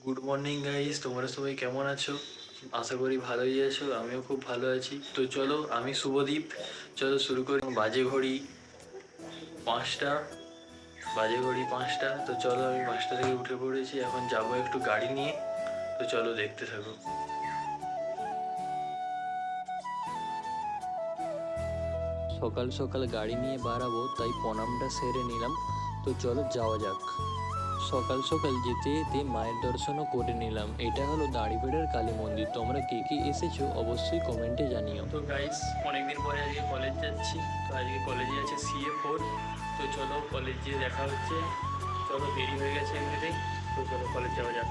Good morning guys, তোমরা সবাই কেমন আছো? আশা করি ভালোই আছো। আমিও খুব ভালো আছি। তো চলো, আমি শুভদীপ। চলো শুরু করি। পাঁচটা বাজে ঘড়ি 5টা। তো চলো, আমি 5টা থেকে উঠে পড়েছি। এখন যাবো একটু গাড়ি নিয়ে। তো চলো, দেখতে থাকো। সকাল সকাল গাড়ি নিয়ে বাড়াবো, তাই প্রণামটা সেরে নিলাম। তো চলো যাওয়া যাক। সকাল সকাল যেতে যেতে মায়ের দর্শনও করে নিলাম। এটা হলো দাঁড়িপাড়ার কালী মন্দির। তোমরা কে কে এসেছো অবশ্যই কমেন্টে জানিও। তো গাইস, অনেকদিন পরে আজকে কলেজ যাচ্ছি। তো আজকে কলেজে আছে CA4। তো চলো কলেজ গিয়ে দেখা হচ্ছে। চলো, দেরি হয়ে গেছে এমনিতেই। তো চলো কলেজ যাওয়া যাক।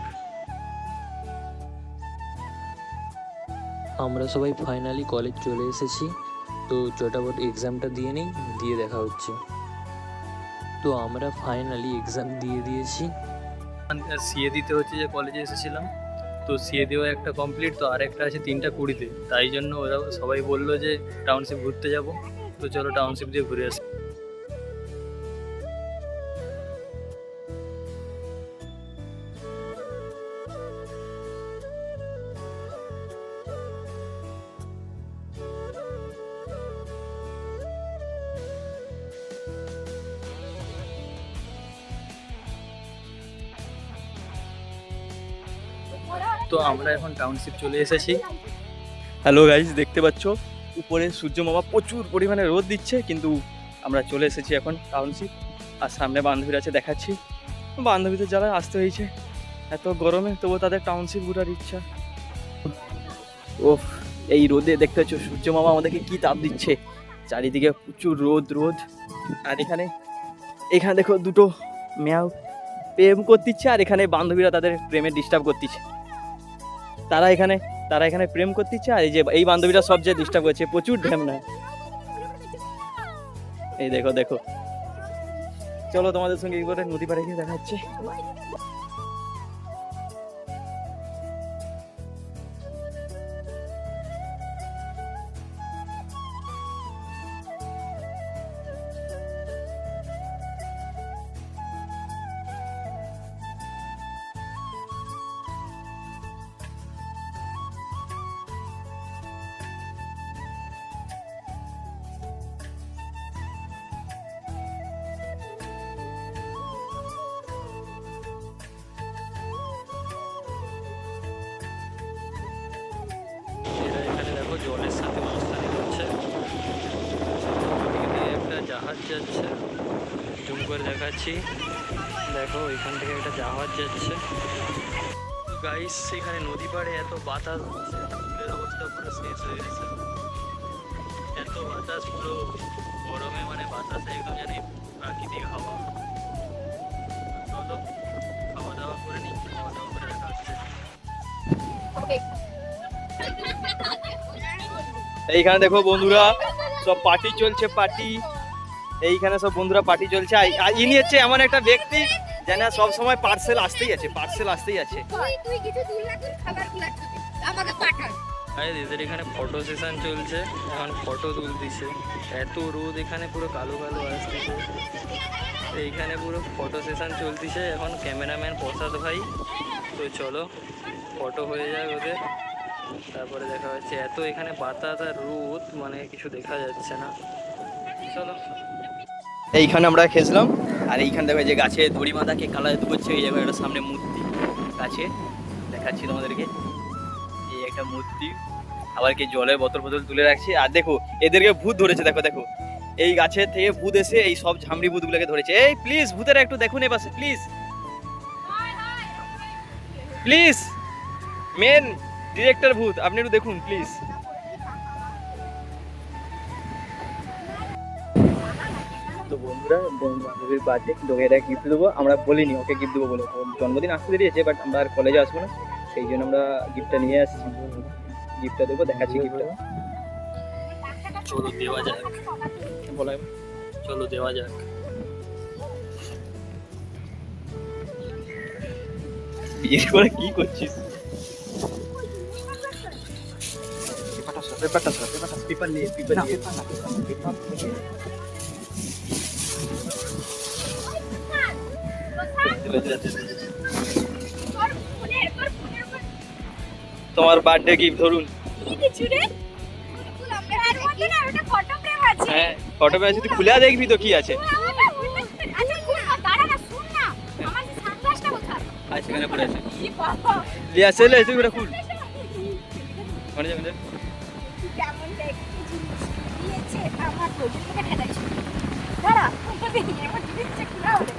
আমরা সবাই ফাইনালি কলেজ চলে এসেছি। তো চটাপট এক্সামটা দিয়ে নিই, দিয়ে দেখা হচ্ছে। তো আমরা ফাইনালি এক্সাম দিয়ে দিয়েছি। সিএ দিতে হচ্ছে, যে কলেজে এসেছিলাম। তো সিএ দেওয়া একটা কমপ্লিট, তো আর একটা আছে 3টা 20-তে। তাই জন্য ওরা সবাই বললো যে টাউনশিপ ঘুরতে যাব। তো চলো টাউনশিপ দিয়ে ঘুরে আসি। তো আমরা এখন টাউনশিপ চলে এসেছি। হ্যালো গাইজ, দেখতে পাচ্ছ উপরে সূর্য মামা প্রচুর পরিমাণে রোদ দিচ্ছে, কিন্তু আমরা চলে এসেছি এখন টাউনশিপ। আর সামনে বান্ধবীরা আছে, দেখাচ্ছি। বান্ধবীদের যারা আসতে হয়েছে এত গরমে, তবু তাদের টাউনশিপ ঘোরার ইচ্ছা। ওফ, এই রোদে দেখতে পাচ্ছ সূর্য মামা আমাদেরকে কি তাপ দিচ্ছে। চারিদিকে প্রচুর রোদ রোদ। আর এখানে এখানে দেখো দুটো মেয়াও প্রেম করতেছে, আর এখানে বান্ধবীরা তাদের প্রেমে ডিস্টার্ব করতেছে। তারা এখানে প্রেম করতেছে, আর এই যে এই বান্ধবীরা সবচেয়ে ডিস্টার্ব করছে, প্রচুর ঢ্যামনা। এই দেখো দেখো। চলো তোমাদের সঙ্গে একবারে নদী পাড়ে গিয়ে দেখা হচ্ছে। এখানে দেখো জলের সাথে মাস্তানি করছে। একটা জাহাজ যাচ্ছে, জুম করে দেখাচ্ছি। দেখো এখান থেকে একটা জাহাজ যাচ্ছে। গাইস, এখানে নদী পাড়ে এত বাতাস হচ্ছে, ফুলের অবস্থা পুরো শেষ হয়ে গেছে। এত বাতাস, পুরো গরমে মানে বাতাসে একদম জানি প্রাকৃতিক হাওয়া। চলো খাওয়া দাওয়া করে নিই, খাওয়া দাওয়া করে দেখা হচ্ছে। এইখানে দেখো বন্ধুরা, সব পার্টি চলছে, পার্টি। এইখানে সব বন্ধুরা পার্টি চলছে। ইনি হচ্ছে এমন একটা ব্যক্তি যেন সব সময় পার্সেল আসতেই আছে, পার্সেল আসতেই আছে। দিদির এখানে ফটো সেশন চলছে, এখন ফটো তুলতেছে। এত রোদ এখানে, পুরো কালো কালো আসতেছে। এইখানে পুরো ফটো সেশন চলতেছে। এখন ক্যামেরাম্যান প্রসাদ ভাই। তো চলো ফটো হয়ে যায় ওদের, তারপরে দেখা হচ্ছে। এত এখানে বাতাস আর রোদ, মানে কিছু দেখা যাচ্ছে না। চলো, এইখানে আমরা খেয়েছিলাম। আর এইখান থেকে যে গাছে দড়ি বাঁধাকে কালা জাদু করছে, এই জায়গায় একটা সামনে মূর্তি গাছে দেখাচ্ছি তোমাদেরকে। এই একটা মূর্তি, আবার কি জলের বোতল তুলে রাখছে। আর দেখো এদেরকে ভূত ধরেছে, দেখো দেখো। এই গাছের থেকে ভূত এসে এই সব ঝামড়ি ভূতগুলোকে ধরেছে। এই প্লিজ ভূতেরা একটু দেখুন এ পাশে, প্লিজ প্লিজ। মেন ডিরেক্টর ভূত, আপনি একটু দেখুন প্লিজ। তো বন্ধুরা, বান্ধবীর বার্থডে, তোকে এটা গিফট দেবো। আমরা বলিনি ওকে গিফট দেবো বলে, জন্মদিন আসতে দিয়েছে, বাট আমরা আর কলেজে আসবো না, সেই জন্য আমরা গিফটটা নিয়ে আসছি। গিফটটা দেবো, দেখাচ্ছি গিফটটা। চলো দেওয়া যাক, বলা চলো দেওয়া যাক। বিয়ে করে কি করছিস? পেপার নিয়ে তোমার বার্থডে গিফট ধরুন। কি কিছু রে? আর মধ্যে না ওটা ফটো ফ্রেম আছে। হ্যাঁ ফটো পেয়ে তুই খুলে দেখবি তো কি আছে। আচ্ছা খুব দাঁড়া না, শুন না, আমার সানগ্লাসটা কোথায়? আজ সেখানে পড়ে আছে। কি বাবা, লিয়ে আসে লে তুই ওটা খুল। মানে যাবেন যে কেমন দেখতে জিনিস দিয়েছে আমার প্রজন্মকে ঠেকাইছে। দাঁড়া, তোমাকে আমার জিনিসটা খোলা হবে।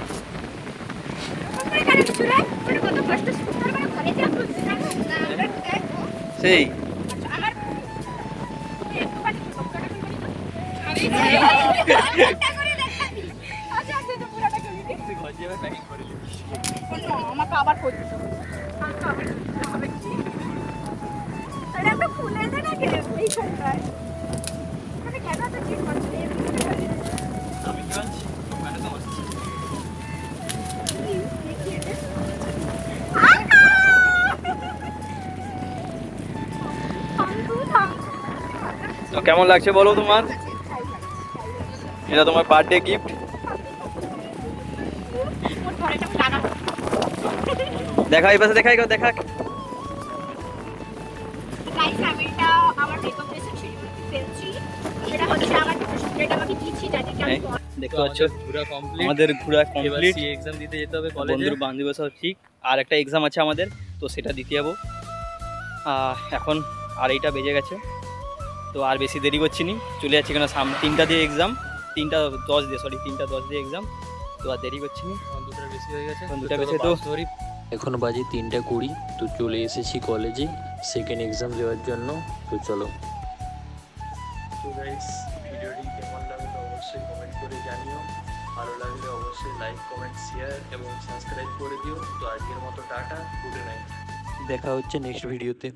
তারপরে কানে কিছু রে? ওটা কত কষ্ট সুন্দর করে ঘরে যা খুলছে না। আমরা দেখো। সেই আচ্ছা আমার একটুখানি ফটোটা খুলবি তো? একটা করে দেখাবি। আচ্ছা আচ্ছা তো পুরোটা খুলবি। তুই ঘর যাবে প্যাকিং করে নিবি। না, আমাকে আবার করতে হবে। আমাকে আবার করতে হবে কি? আরে একটা খুলে দে না কেন এইখানটায়? মানে কেন এত চিট করছিস? আমি কি বলছি মানে তো আসছে। দেখিয়ে দে। তো কেমন লাগছে বলো তোমার? এটা তোমার বার্থডে গিফট। দেখা এই পাশে দেখা দেখা। গাইস আমি এটা আমার মেকআপ বেসে ফেলছি। এটা হচ্ছে আমার এটা আমাকে দিয়েছি যাদেরকে আমি দেখতে পাচ্ছ ঘোরা কমপ্লিট। আমাদের ঘোরা এবার কমপ্লিট। সি এক্সাম দিতে যেতে হবে কলেজে। বন্ধুর বান্ধব সব ঠিক, আর একটা এক্সাম আছে আমাদের, তো সেটা দিতে যাবো। এখন আড়াইটা বেজে গেছে, তো আর বেশি দেরি করছি নি, চলে যাচ্ছি কেন 3টা দিয়ে এক্সাম, 3টা 10 দিয়ে, সরি 3টা 10 দিয়ে এক্সাম, তো আর দেরি করছি নি। এখন 2টা বেশি হয়ে গেছে। এখন 2টা বেশি তো সরি। এখন বাজে 3:20, তো চলে এসেছি কলেজে সেকেন্ড এক্সাম দেওয়ার জন্য। তো চলো। তো গাইস ভিডিওটি কেমন লাগলো অবশ্যই কমেন্ট করে জানিও। ভালো লাগলে অবশ্যই লাইক কমেন্ট শেয়ার এবং সাবস্ক্রাইব করে দিও। তো আজকের মতো টাটা, গুড নাইট। দেখা হচ্ছে নেক্সট ভিডিওতে।